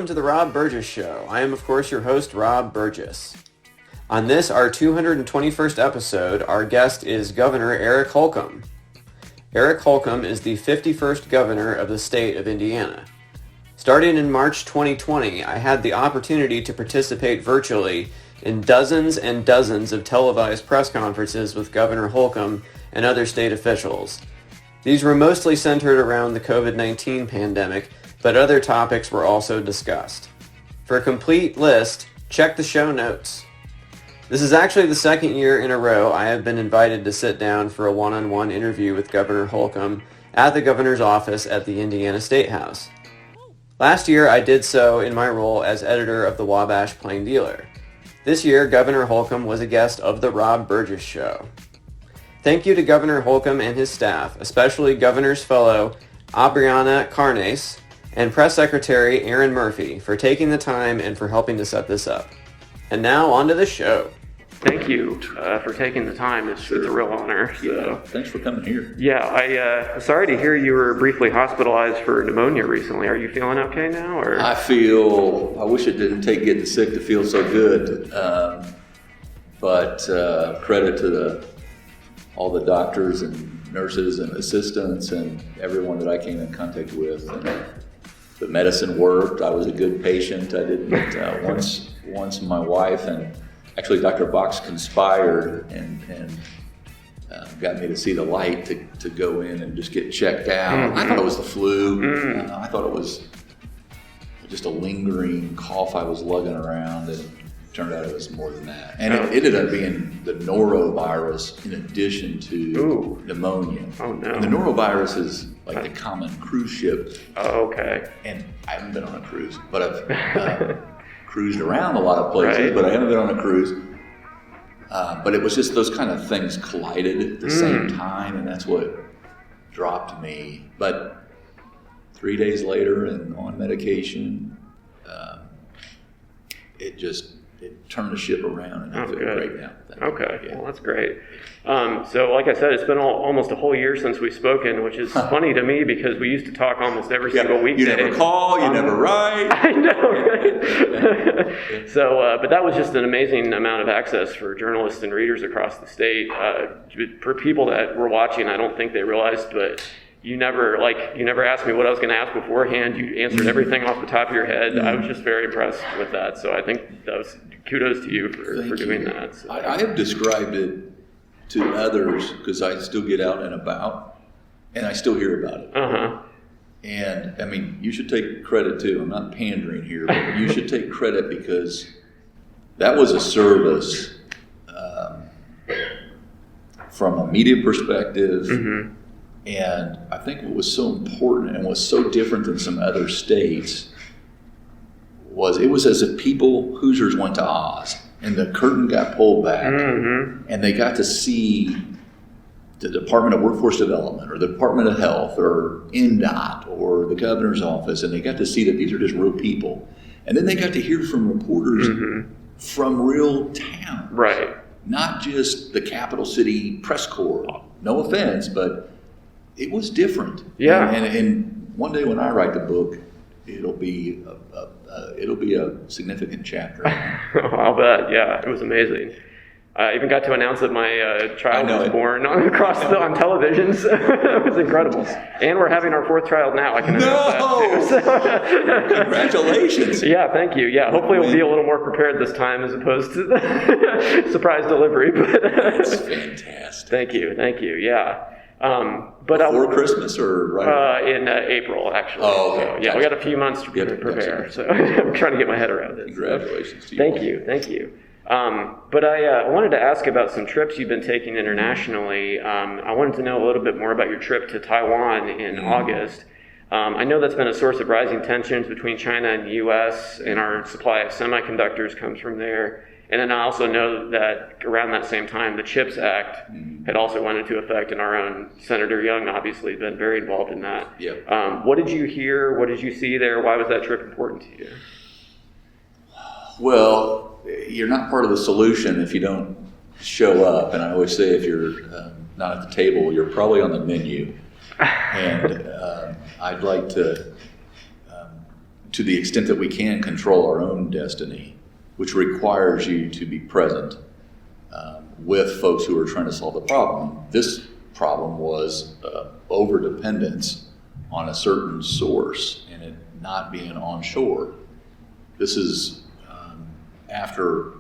to the Rob Burgess Show. I am, of course, your host, Rob Burgess. On this, our 221st episode, our guest is Governor Eric Holcomb. Eric Holcomb is the 51st governor of the state of Indiana. Starting in March 2020, I had the opportunity to participate virtually in dozens and dozens of televised press conferences with Governor Holcomb and other state officials. These were mostly centered around the COVID-19 pandemic, but other topics were also discussed. For a complete list, check the show notes. This is actually the second year in a row I have been invited to sit down for a one-on-one interview with Governor Holcomb at the governor's office at the Indiana Statehouse. Last year I did so in my role as editor of the Wabash Plain Dealer. This year, Governor Holcomb was a guest of the Rob Burgess Show. Thank you to Governor Holcomb and his staff, especially Governor's Fellow Abriana Carnes and Press Secretary Erin Murphy for taking the time and for helping to set this up. And now, on to the show. Thank you for taking the time. It's a real honor. Yeah, thanks for coming here. Yeah, I'm sorry to hear you were briefly hospitalized for pneumonia recently. Are you feeling okay now? Or? I wish it didn't take getting sick to feel so good. But credit to all the doctors and nurses and assistants and everyone that I came in contact with. And the medicine worked. I was a good patient. I didn't once my wife and actually Dr. Box conspired and got me to see the light to go in and just get checked out. I thought it was the flu. I thought it was just a lingering cough I was lugging around, and it turned out it was more than that. And it ended up being the norovirus in addition to pneumonia. Oh no. And the norovirus is like the common cruise ship. Oh, okay. And I haven't been on a cruise, but I've cruised around a lot of places, right. But I haven't been on a cruise. But it was just those kind of things collided at the same time, and that's what dropped me. But 3 days later and on medication, it turned the ship around, and I feel great now. Okay, yeah. Well, that's great. So like I said, it's been almost a whole year since we've spoken, which is funny to me because we used to talk almost every single weekday. You never call, you never write. I know, right? So, but that was just an amazing amount of access for journalists and readers across the state. For people that were watching, I don't think they realized, but you never asked me what I was going to ask beforehand. You answered everything off the top of your head. I was just very impressed with that. So I think that was kudos to you for doing that. So. I have described it to others because I still get out and about, and I still hear about it. And I mean, you should take credit too. I'm not pandering here, but you should take credit because that was a service from a media perspective. And I think what was so important and was so different than some other states was it was as if Hoosiers went to Oz and the curtain got pulled back and they got to see the Department of Workforce Development or the Department of Health or NDOT or the governor's office, and they got to see that these are just real people. And then they got to hear from reporters from real towns. Right. Not just the capital city press corps. No offense, but it was different. Yeah. And one day when I write the book, it'll be a significant chapter. I'll bet. Yeah, it was amazing. I even got to announce that my child was born on television. So it was incredible. And we're having our fourth child now. I can announce that too. So. Congratulations. Yeah, thank you. Yeah, hopefully we'll be a little more prepared this time as opposed to the surprise delivery. But that's fantastic. Thank you. Yeah. But before Christmas or right in April, actually. Oh, okay. So, yeah, we got a few months to prepare. So I'm trying to get my head around it. Congratulations to you. Thank you. But I wanted to ask about some trips you've been taking internationally. I wanted to know a little bit more about your trip to Taiwan in August. I know that's been a source of rising tensions between China and the U.S., and our supply of semiconductors comes from there. And then I also know that around that same time, the CHIPS Act had also went into effect, and our own Senator Young obviously has been very involved in that. Yep. What did you hear? What did you see there? Why was that trip important to you? Well, you're not part of the solution if you don't show up. And I always say if you're not at the table, you're probably on the menu. And I'd like to to the extent that we can control our own destiny, which requires you to be present with folks who are trying to solve the problem. This problem was overdependence on a certain source and it not being onshore. This is after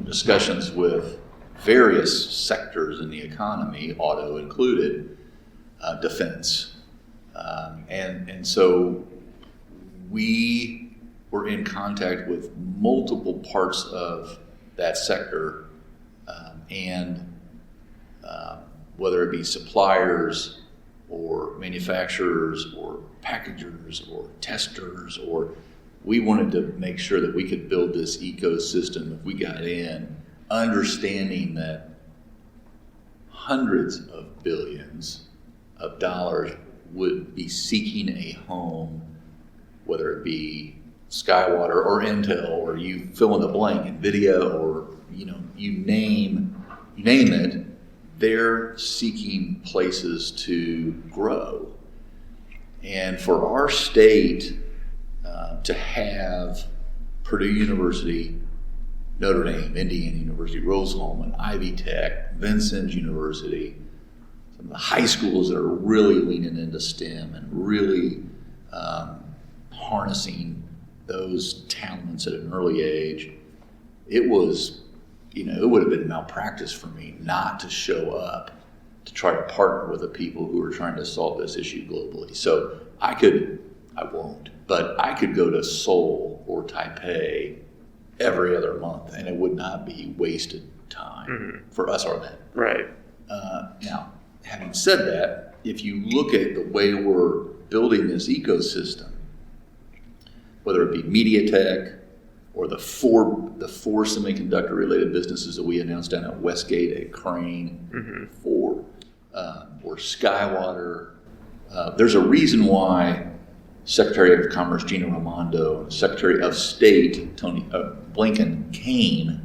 discussions with various sectors in the economy, auto included, defense, and so we were in contact with multiple parts of that sector, and whether it be suppliers or manufacturers or packagers or testers, or we wanted to make sure that we could build this ecosystem if we got in, understanding that hundreds of billions of dollars would be seeking a home, whether it be Skywater or Intel or you fill in the blank, NVIDIA, or you name it, they're seeking places to grow. And for our state to have Purdue University, Notre Dame, Indiana University, Holcomb, Ivy Tech, Vincennes University, some of the high schools that are really leaning into STEM and really harnessing those talents at an early age, it was, it would have been malpractice for me not to show up to try to partner with the people who are trying to solve this issue globally. So I won't, but I could go to Seoul or Taipei every other month and it would not be wasted time for us or them. Right. Now, having said that, if you look at the way we're building this ecosystem, whether it be MediaTek or the four semiconductor related businesses that we announced down at Westgate, at Crane, or Skywater, there's a reason why Secretary of Commerce Gina Raimondo and Secretary of State Tony Blinken came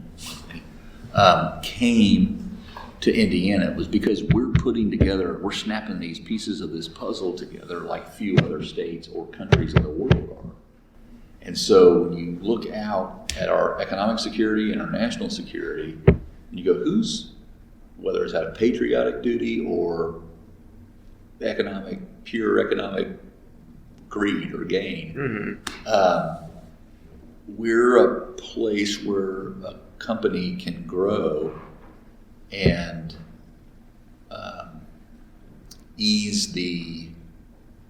to Indiana. It was because we're snapping these pieces of this puzzle together like few other states or countries in the world are. And so when you look out at our economic security and our national security, and you go, whether it's out of patriotic duty or pure economic greed or gain, we're a place where a company can grow and ease the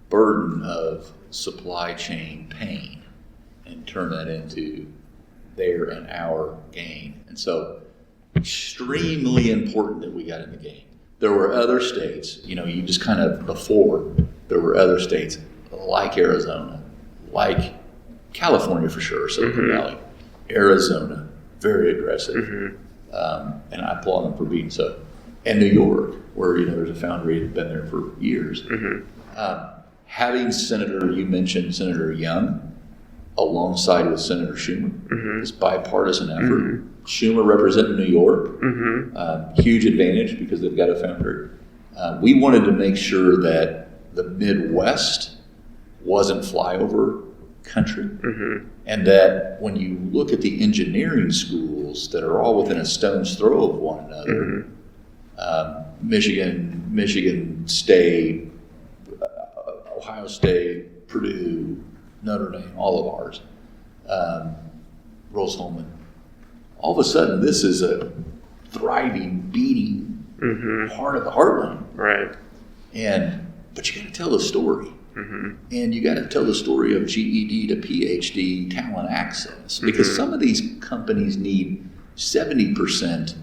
burden of supply chain pain and turn that into their and our gain. And so extremely important that we got in the game. There were other states, you just kind of there were other states like Arizona, like California for sure, Silicon Valley, Arizona, very aggressive. And I applaud them for being so. And New York, where there's a foundry that's been there for years. Having you mentioned Senator Young, alongside with Senator Schumer, this bipartisan effort. Schumer representing New York, huge advantage because they've got a foundry. We wanted to make sure that the Midwest wasn't flyover country, and that when you look at the engineering schools that are all within a stone's throw of one another, Michigan State, Ohio State, Purdue, Notre Dame, all of ours, Rose-Hulman. All of a sudden, this is a thriving, beating part of the heartland. Right. But you got to tell the story. And you got to tell the story of GED to PhD talent access, because some of these companies need 70%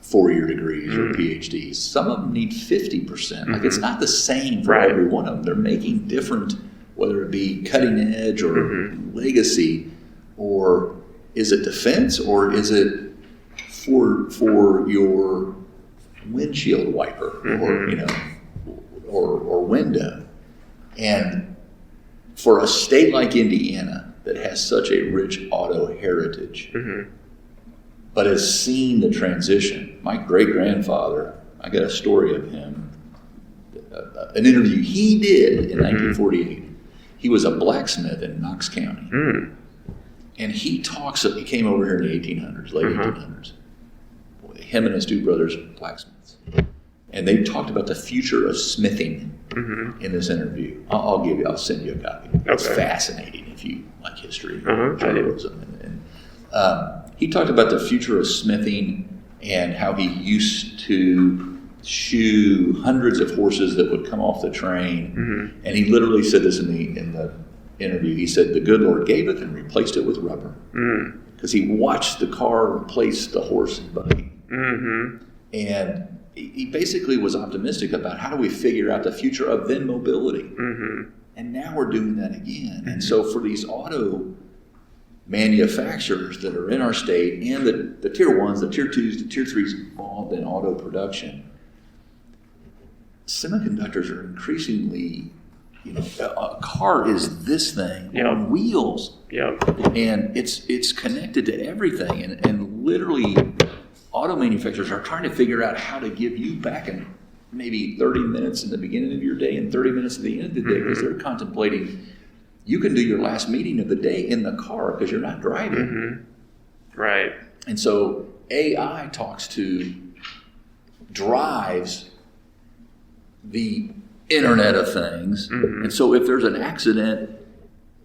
four-year degrees or PhDs. Some of them need 50%. Like, it's not the same for every one of them. They're making different, whether it be cutting edge or legacy, or is it defense, or is it for your windshield wiper or window. And for a state like Indiana that has such a rich auto heritage, but has seen the transition. My great-grandfather, I got a story of him, an interview he did in 1948. He was a blacksmith in Knox County. And he came over here in the 1800s, late 1800s. Boy, him and his two brothers were blacksmiths. And they talked about the future of smithing in this interview. I'll send you a copy. It's fascinating if you like history, journalism. And he talked about the future of smithing and how he used to shoe hundreds of horses that would come off the train. And he literally said this in the interview. He said, the good Lord gave it and replaced it with rubber. Because he watched the car replace the horse and buggy. And he basically was optimistic about how do we figure out the future of then mobility. And now we're doing that again. And so for these auto manufacturers that are in our state and the tier ones, the tier twos, the tier threes involved in auto production, semiconductors are increasingly, a car is this thing on wheels. And it's connected to everything. And literally, auto manufacturers are trying to figure out how to give you back in maybe 30 minutes in the beginning of your day and 30 minutes at the end of the day, because they're contemplating you can do your last meeting of the day in the car because you're not driving. Right. And so AI drives the Internet of Things. And so if there's an accident,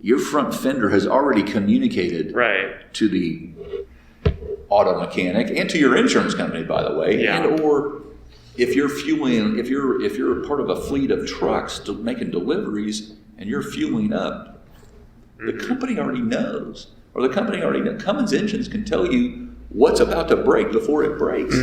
your front fender has already communicated to the auto mechanic and to your insurance company, by the way. And or if you're part of a fleet of trucks making deliveries and you're fueling up, the company already knows, or Cummins engines can tell you what's about to break before it breaks.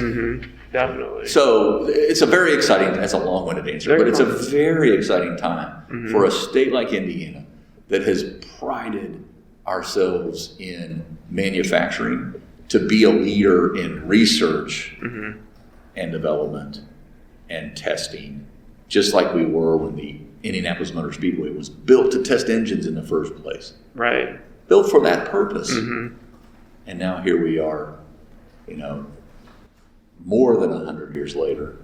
Definitely. So it's a very exciting, that's a long-winded answer, but it's a very exciting time for a state like Indiana that has prided ourselves in manufacturing to be a leader in research and development and testing, just like we were when the Indianapolis Motor Speedway was built to test engines in the first place. Right. Built for that purpose. And now here we are, more than 100 years later,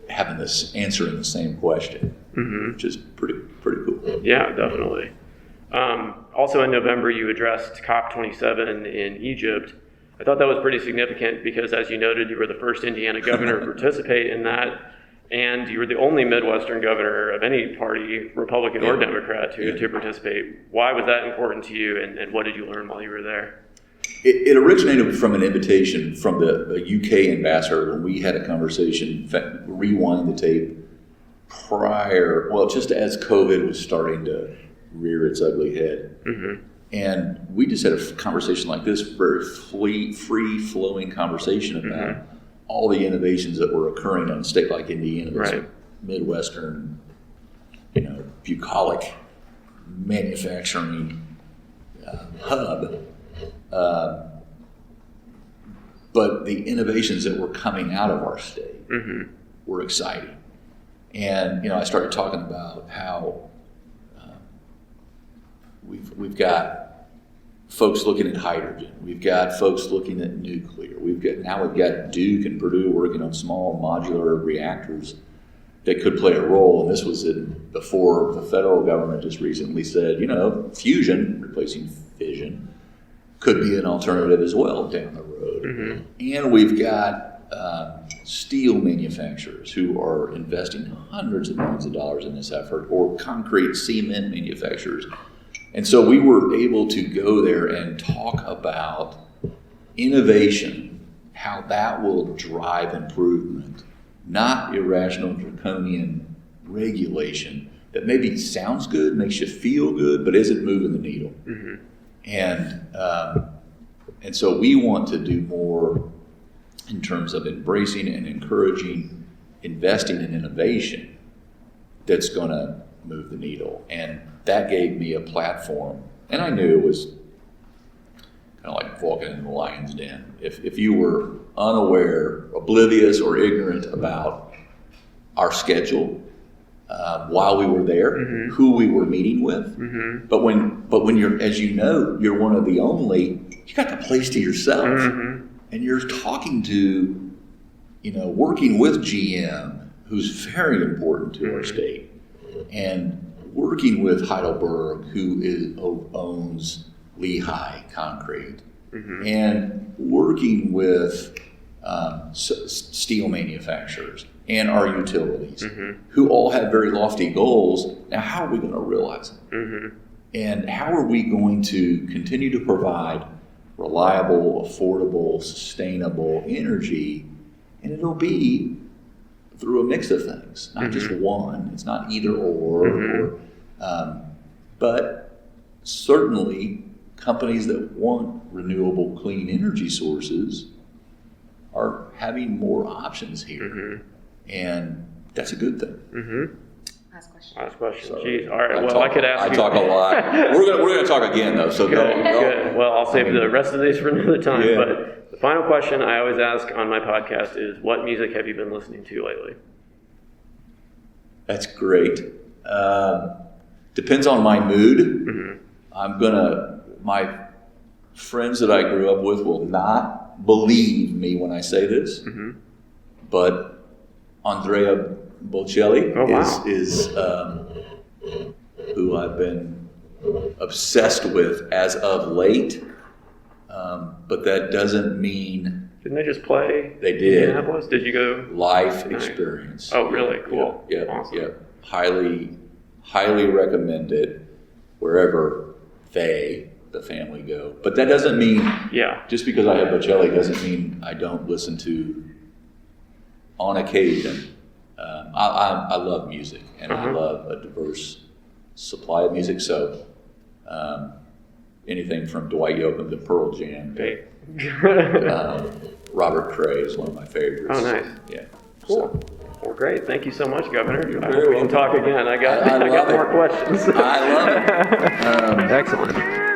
answering the same question, which is pretty cool. Yeah, definitely. Also in November, you addressed COP27 in Egypt. I thought that was pretty significant because, as you noted, you were the first Indiana governor to participate in that. And you were the only Midwestern governor of any party, Republican or Democrat, to participate. Why was that important to you, and what did you learn while you were there? It originated from an invitation from the UK ambassador when we had a conversation, in fact, rewind the tape, just as COVID was starting to rear its ugly head. And we just had a conversation like this, very free-flowing conversation about all the innovations that were occurring in a state like Indiana, this Midwestern, bucolic manufacturing hub. But the innovations that were coming out of our state were exciting. And, I started talking about how we've got folks looking at hydrogen. We've got folks looking at nuclear. We've got Duke and Purdue working on small modular reactors that could play a role. And this was before the federal government just recently said, fusion, replacing fission, could be an alternative as well down the road. And we've got steel manufacturers who are investing hundreds of millions of dollars in this effort, or concrete cement manufacturers. And so we were able to go there and talk about innovation, how that will drive improvement, not irrational draconian regulation that maybe sounds good, makes you feel good, but isn't moving the needle. And so we want to do more in terms of embracing and encouraging investing in innovation that's going to move the needle. And that gave me a platform. And I knew it was kind of like walking into the lion's den. If you were unaware, oblivious, or ignorant about our schedule while we were there, who we were meeting with. But when you're, as you're one of the only, you got the place to yourself. And you're talking to, working with GM, who's very important to our state. And working with Heidelberg, who owns Lehigh Concrete, and working with steel manufacturers and our utilities, who all have very lofty goals. Now, how are we going to realize it? And how are we going to continue to provide reliable, affordable, sustainable energy? And it'll be through a mix of things, not just one. It's not either or, but certainly companies that want renewable, clean energy sources are having more options here. And that's a good thing. Last question. Sorry. Jeez. All right. I could ask you. I talk a lot. We're gonna talk again though. So Good. Well, I'll save the rest of these for another time. Yeah. But the final question I always ask on my podcast is, what music have you been listening to lately? That's great. Depends on my mood. My friends that I grew up with will not believe me when I say this, but Andrea Bocelli is who I've been obsessed with as of late. But that doesn't mean... Didn't they just play? They did. Indianapolis? Did you go? Life experience. Oh, really? Cool. Yeah. Awesome. Yeah. Highly recommend it wherever the family go. But that doesn't mean, just because I have Bocelli doesn't mean I don't listen to, on occasion. I love music, and I love a diverse supply of music. So anything from Dwight Yoakam to Pearl Jam to Robert Cray is one of my favorites. Oh, nice. Yeah. Cool. Well, great. Thank you so much, Governor. You're I very hope we can talk again. I got more questions. I love it. Excellent.